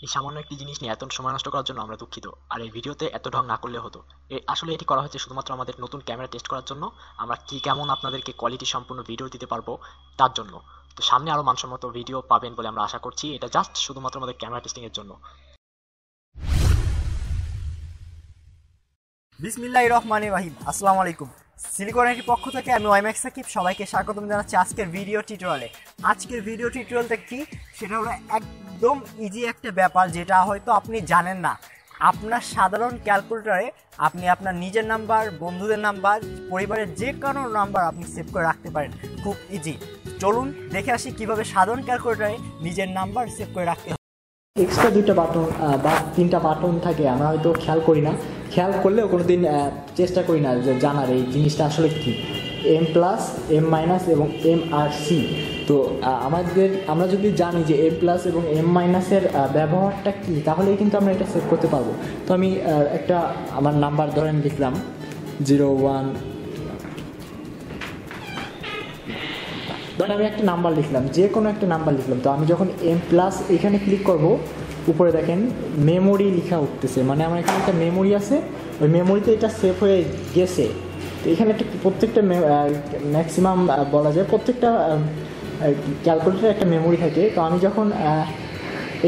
এই সামান্য একটি জিনিস নিয়ে এত সময় নষ্ট করার জন্য আমরা দুঃখিত। আর এই ভিডিওতে এত ঢং না করলে হতো। আসলে এটি করা হয়েছে শুধুমাত্র আমাদের নতুন ক্যামেরা টেস্ট করার জন্য। আমরা কি কেমন আপনাদেরকে কোয়ালিটি সম্পূর্ণ ভিডিও দিতে পারবো তার জন্য। তো সামনে আরো মানসম্মত ভিডিও পাবেন বলে আমরা আশা করছি। এটা জাস্ট শুধুমাত্র আমাদের ক্যামেরা টেস্টিং এর জন্য। বিসমিল্লাহির রহমানির রহিম। আসসালামু আলাইকুম। সিলিকনের পক্ষ থেকে আমি ওয়াইম্যাক্স সাকিব সবাইকে স্বাগতম জানাচ্ছি আজকের ভিডিও টিউটোরিয়ালে। আজকের ভিডিও টিউটোরিয়ালটা কি, সেটা হলো একদম ইজি একটা ব্যাপার যেটা হয়তো আপনি জানেন না। আপনার সাধারণ ক্যালকুলেটরে আপনি আপনার নিজের নাম্বার, বন্ধুদের নাম্বার, পরিবারের যে কোনো নাম্বার আপনি সেভ করে রাখতে পারেন, খুব ইজি। চলুন দেখে আসি কিভাবে সাধারণ ক্যালকুলেটরে নিজের নাম্বার সেভ করে রাখতে হয়। এক্সট্রা দুইটা বাটন বা তিনটা বাটন থাকে, আমরা হয়তো খেয়াল করি না, খেয়াল করলেও কোনো দিন চেষ্টা করি না যে জানার এই জিনিসটা আসলে কী। এম প্লাস, এম মাইনাস এবং এম আর সি। তো আমরা যদি জানি যে এম প্লাস এবং এম মাইনাসের ব্যবহারটা কী, তাহলেই কিন্তু আমরা এটা সেভ করতে পারবো। তো আমি একটা আমার নাম্বার ধরেন লিখলাম 01। ধরেন আমি একটা নাম্বার লিখলাম, যে কোনো একটা নাম্বার লিখলাম। তো আমি যখন এম প্লাস এখানে ক্লিক করব, উপরে দেখেন মেমোরি লেখা উঠতেছে, মানে আমার এখানে একটা মেমোরি আছে, ওই মেমোরিতে এটা সেভ হয়ে গেছে। তো এখানে একটা প্রত্যেকটা ম্যাক্সিমাম বলা যায় প্রত্যেকটা ক্যালকুলেটরে একটা মেমোরি থাকে। তো আমি যখন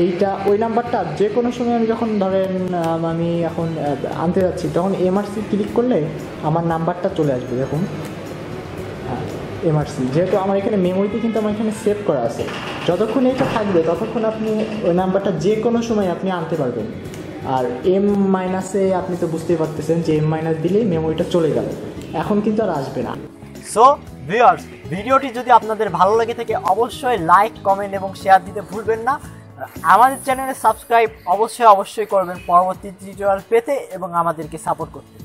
এইটা ওই নাম্বারটা যে কোনো সময় আমি যখন ধরেন আমি এখন আনতে যাচ্ছি, তখন এমআরসি ক্লিক করলে আমার নাম্বারটা চলে আসবে। দেখুন এমআরসি, যেহেতু আমার এখানে মেমোরিতে কিন্তু আমার এখানে সেভ করা আছে, যতক্ষণ এটা থাকবে ততক্ষণ আপনি ওই নাম্বারটা যে কোনো সময় আপনি আনতে পারবেন। আর এম মাইনাসে আপনি তো বুঝতেই পারতেছেন যে এম মাইনাস দিলেই মেমোরিটা চলে গেল, এখন কিন্তু আর আসবে না। সো ভিউয়ার্স, ভিডিওটি যদি আপনাদের ভালো লেগে থাকে অবশ্যই লাইক, কমেন্ট এবং শেয়ার দিতে ভুলবেন না। আমাদের চ্যানেলে সাবস্ক্রাইব অবশ্যই করবেন পরবর্তী টিউটোরিয়াল পেতে এবং আমাদেরকে সাপোর্ট করতে।